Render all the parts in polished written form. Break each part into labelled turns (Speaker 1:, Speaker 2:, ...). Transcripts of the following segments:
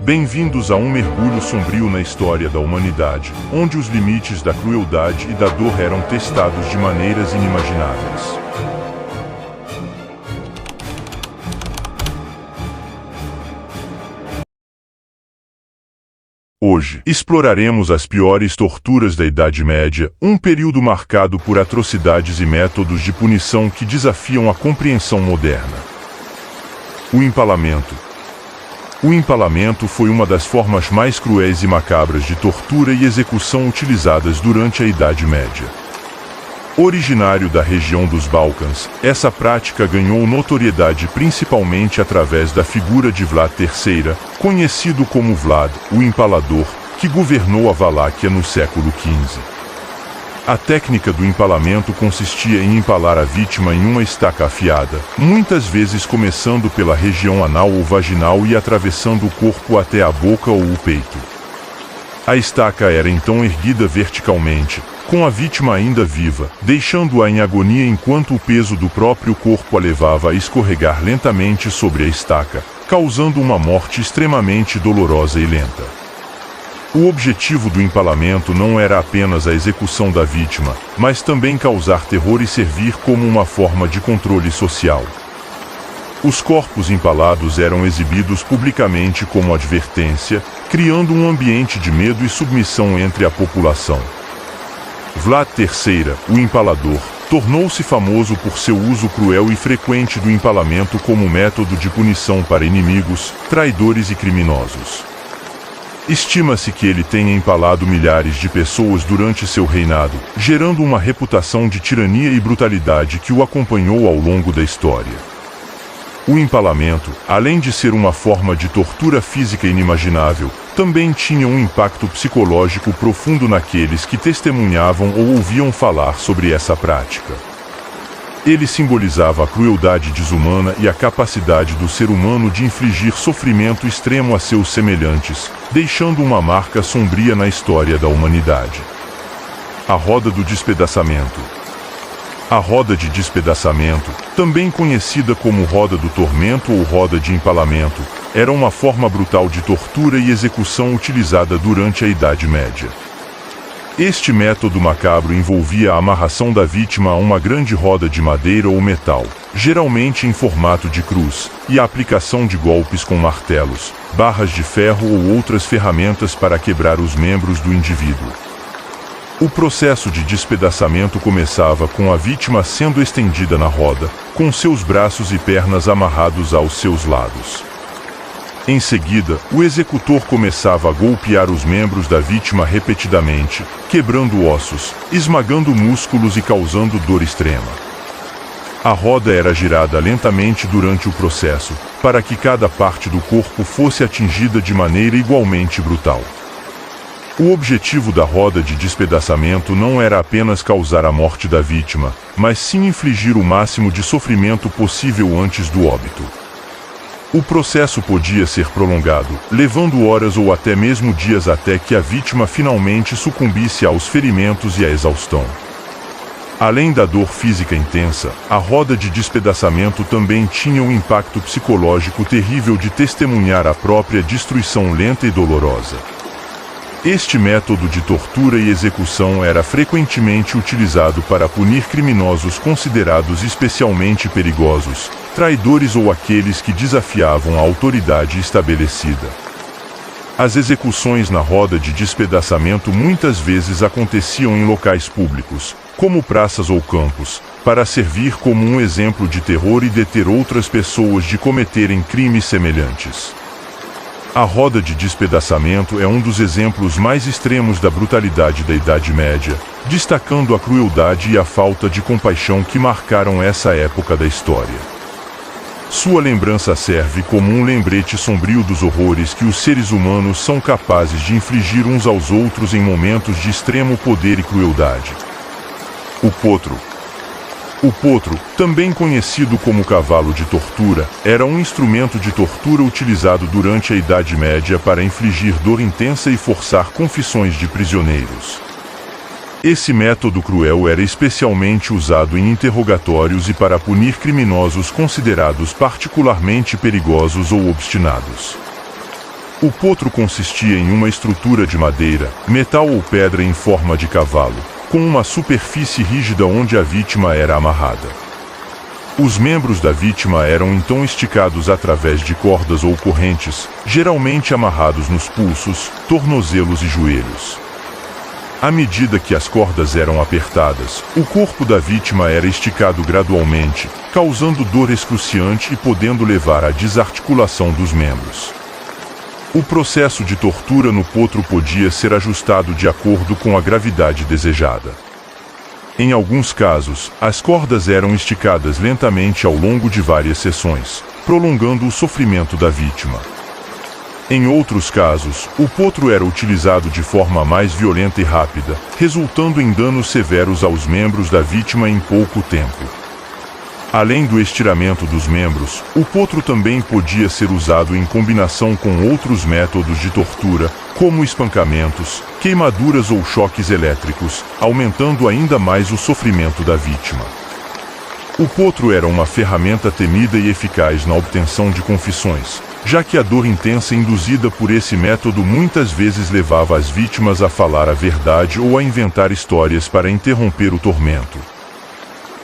Speaker 1: Bem-vindos a um mergulho sombrio na história da humanidade, onde os limites da crueldade e da dor eram testados de maneiras inimagináveis. Hoje, exploraremos as piores torturas da Idade Média, um período marcado por atrocidades e métodos de punição que desafiam a compreensão moderna. O empalamento. O empalamento foi uma das formas mais cruéis e macabras de tortura e execução utilizadas durante a Idade Média. Originário da região dos Balcãs, essa prática ganhou notoriedade principalmente através da figura de Vlad III, conhecido como Vlad, o Empalador, que governou a Valáquia no século XV. A técnica do empalamento consistia em empalar a vítima em uma estaca afiada, muitas vezes começando pela região anal ou vaginal e atravessando o corpo até a boca ou o peito. A estaca era então erguida verticalmente, com a vítima ainda viva, deixando-a em agonia enquanto o peso do próprio corpo a levava a escorregar lentamente sobre a estaca, causando uma morte extremamente dolorosa e lenta. O objetivo do empalamento não era apenas a execução da vítima, mas também causar terror e servir como uma forma de controle social. Os corpos empalados eram exibidos publicamente como advertência, criando um ambiente de medo e submissão entre a população. Vlad III, o Empalador, tornou-se famoso por seu uso cruel e frequente do empalamento como método de punição para inimigos, traidores e criminosos. Estima-se que ele tenha empalado milhares de pessoas durante seu reinado, gerando uma reputação de tirania e brutalidade que o acompanhou ao longo da história. O empalamento, além de ser uma forma de tortura física inimaginável, também tinha um impacto psicológico profundo naqueles que testemunhavam ou ouviam falar sobre essa prática. Ele simbolizava a crueldade desumana e a capacidade do ser humano de infligir sofrimento extremo a seus semelhantes, deixando uma marca sombria na história da humanidade. A roda do despedaçamento. A roda de despedaçamento, também conhecida como roda do tormento ou roda de empalamento, era uma forma brutal de tortura e execução utilizada durante a Idade Média. Este método macabro envolvia a amarração da vítima a uma grande roda de madeira ou metal, geralmente em formato de cruz, e a aplicação de golpes com martelos, barras de ferro ou outras ferramentas para quebrar os membros do indivíduo. O processo de despedaçamento começava com a vítima sendo estendida na roda, com seus braços e pernas amarrados aos seus lados. Em seguida, o executor começava a golpear os membros da vítima repetidamente, quebrando ossos, esmagando músculos e causando dor extrema. A roda era girada lentamente durante o processo, para que cada parte do corpo fosse atingida de maneira igualmente brutal. O objetivo da roda de despedaçamento não era apenas causar a morte da vítima, mas sim infligir o máximo de sofrimento possível antes do óbito. O processo podia ser prolongado, levando horas ou até mesmo dias até que a vítima finalmente sucumbisse aos ferimentos e à exaustão. Além da dor física intensa, a roda de despedaçamento também tinha um impacto psicológico terrível de testemunhar a própria destruição lenta e dolorosa. Este método de tortura e execução era frequentemente utilizado para punir criminosos considerados especialmente perigosos, traidores ou aqueles que desafiavam a autoridade estabelecida. As execuções na roda de despedaçamento muitas vezes aconteciam em locais públicos, como praças ou campos, para servir como um exemplo de terror e deter outras pessoas de cometerem crimes semelhantes. A roda de despedaçamento é um dos exemplos mais extremos da brutalidade da Idade Média, destacando a crueldade e a falta de compaixão que marcaram essa época da história. Sua lembrança serve como um lembrete sombrio dos horrores que os seres humanos são capazes de infligir uns aos outros em momentos de extremo poder e crueldade. O potro. O potro, também conhecido como cavalo de tortura, era um instrumento de tortura utilizado durante a Idade Média para infligir dor intensa e forçar confissões de prisioneiros. Esse método cruel era especialmente usado em interrogatórios e para punir criminosos considerados particularmente perigosos ou obstinados. O potro consistia em uma estrutura de madeira, metal ou pedra em forma de cavalo, com uma superfície rígida onde a vítima era amarrada. Os membros da vítima eram então esticados através de cordas ou correntes, geralmente amarrados nos pulsos, tornozelos e joelhos. À medida que as cordas eram apertadas, o corpo da vítima era esticado gradualmente, causando dor excruciante e podendo levar à desarticulação dos membros. O processo de tortura no potro podia ser ajustado de acordo com a gravidade desejada. Em alguns casos, as cordas eram esticadas lentamente ao longo de várias sessões, prolongando o sofrimento da vítima. Em outros casos, o potro era utilizado de forma mais violenta e rápida, resultando em danos severos aos membros da vítima em pouco tempo. Além do estiramento dos membros, o potro também podia ser usado em combinação com outros métodos de tortura, como espancamentos, queimaduras ou choques elétricos, aumentando ainda mais o sofrimento da vítima. O potro era uma ferramenta temida e eficaz na obtenção de confissões, já que a dor intensa induzida por esse método muitas vezes levava as vítimas a falar a verdade ou a inventar histórias para interromper o tormento.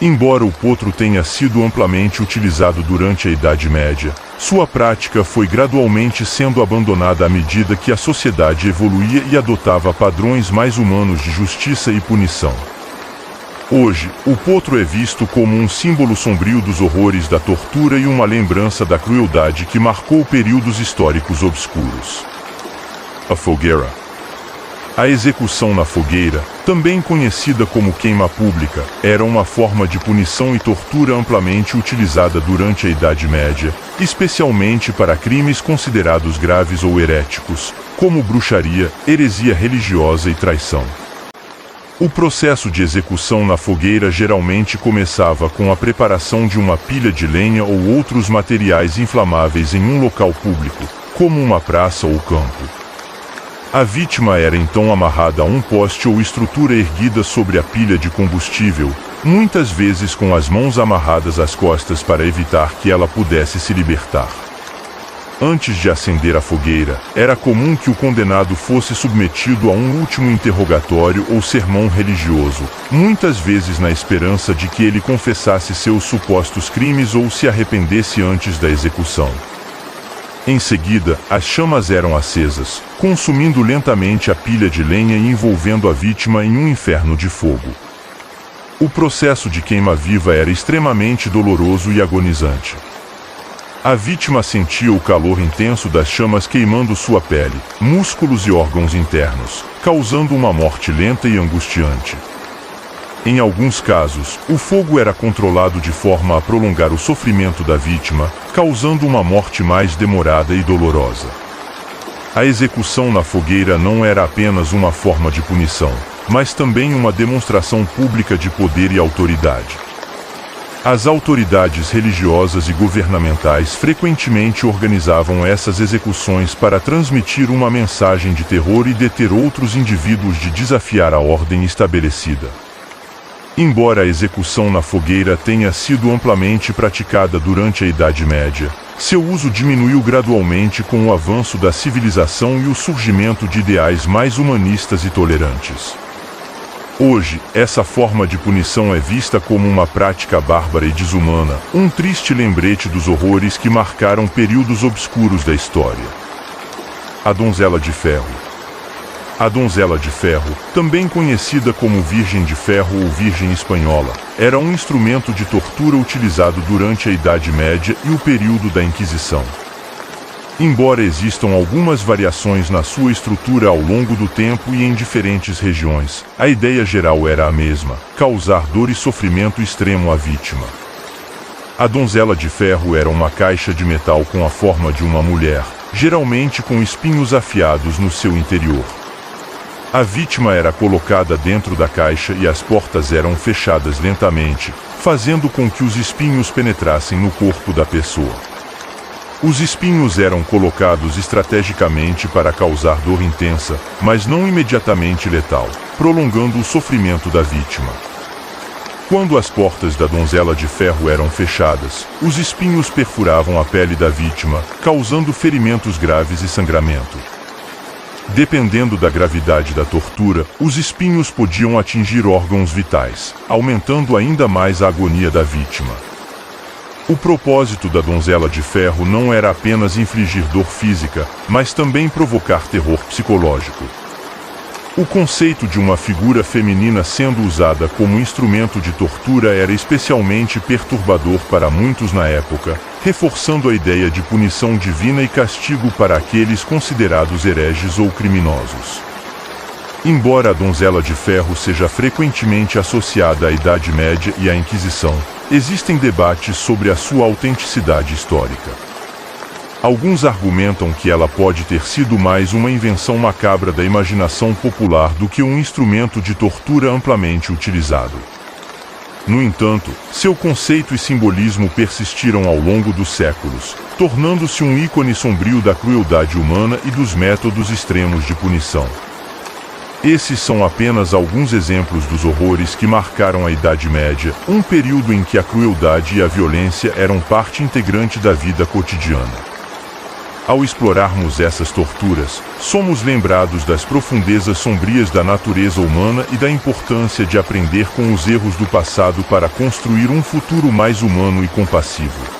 Speaker 1: Embora o potro tenha sido amplamente utilizado durante a Idade Média, sua prática foi gradualmente sendo abandonada à medida que a sociedade evoluía e adotava padrões mais humanos de justiça e punição. Hoje, o potro é visto como um símbolo sombrio dos horrores da tortura e uma lembrança da crueldade que marcou períodos históricos obscuros. A fogueira. A execução na fogueira, também conhecida como queima pública, era uma forma de punição e tortura amplamente utilizada durante a Idade Média, especialmente para crimes considerados graves ou heréticos, como bruxaria, heresia religiosa e traição. O processo de execução na fogueira geralmente começava com a preparação de uma pilha de lenha ou outros materiais inflamáveis em um local público, como uma praça ou campo. A vítima era então amarrada a um poste ou estrutura erguida sobre a pilha de combustível, muitas vezes com as mãos amarradas às costas para evitar que ela pudesse se libertar. Antes de acender a fogueira, era comum que o condenado fosse submetido a um último interrogatório ou sermão religioso, muitas vezes na esperança de que ele confessasse seus supostos crimes ou se arrependesse antes da execução. Em seguida, as chamas eram acesas, consumindo lentamente a pilha de lenha e envolvendo a vítima em um inferno de fogo. O processo de queima-viva era extremamente doloroso e agonizante. A vítima sentia o calor intenso das chamas queimando sua pele, músculos e órgãos internos, causando uma morte lenta e angustiante. Em alguns casos, o fogo era controlado de forma a prolongar o sofrimento da vítima, causando uma morte mais demorada e dolorosa. A execução na fogueira não era apenas uma forma de punição, mas também uma demonstração pública de poder e autoridade. As autoridades religiosas e governamentais frequentemente organizavam essas execuções para transmitir uma mensagem de terror e deter outros indivíduos de desafiar a ordem estabelecida. Embora a execução na fogueira tenha sido amplamente praticada durante a Idade Média, seu uso diminuiu gradualmente com o avanço da civilização e o surgimento de ideais mais humanistas e tolerantes. Hoje, essa forma de punição é vista como uma prática bárbara e desumana, um triste lembrete dos horrores que marcaram períodos obscuros da história. A Donzela de Ferro. A Donzela de Ferro, também conhecida como Virgem de Ferro ou Virgem Espanhola, era um instrumento de tortura utilizado durante a Idade Média e o período da Inquisição. Embora existam algumas variações na sua estrutura ao longo do tempo e em diferentes regiões, a ideia geral era a mesma: causar dor e sofrimento extremo à vítima. A Donzela de Ferro era uma caixa de metal com a forma de uma mulher, geralmente com espinhos afiados no seu interior. A vítima era colocada dentro da caixa e as portas eram fechadas lentamente, fazendo com que os espinhos penetrassem no corpo da pessoa. Os espinhos eram colocados estrategicamente para causar dor intensa, mas não imediatamente letal, prolongando o sofrimento da vítima. Quando as portas da donzela de ferro eram fechadas, os espinhos perfuravam a pele da vítima, causando ferimentos graves e sangramento. Dependendo da gravidade da tortura, os espinhos podiam atingir órgãos vitais, aumentando ainda mais a agonia da vítima. O propósito da donzela de ferro não era apenas infligir dor física, mas também provocar terror psicológico. O conceito de uma figura feminina sendo usada como instrumento de tortura era especialmente perturbador para muitos na época, reforçando a ideia de punição divina e castigo para aqueles considerados hereges ou criminosos. Embora a donzela de ferro seja frequentemente associada à Idade Média e à Inquisição, existem debates sobre a sua autenticidade histórica. Alguns argumentam que ela pode ter sido mais uma invenção macabra da imaginação popular do que um instrumento de tortura amplamente utilizado. No entanto, seu conceito e simbolismo persistiram ao longo dos séculos, tornando-se um ícone sombrio da crueldade humana e dos métodos extremos de punição. Esses são apenas alguns exemplos dos horrores que marcaram a Idade Média, um período em que a crueldade e a violência eram parte integrante da vida cotidiana. Ao explorarmos essas torturas, somos lembrados das profundezas sombrias da natureza humana e da importância de aprender com os erros do passado para construir um futuro mais humano e compassivo.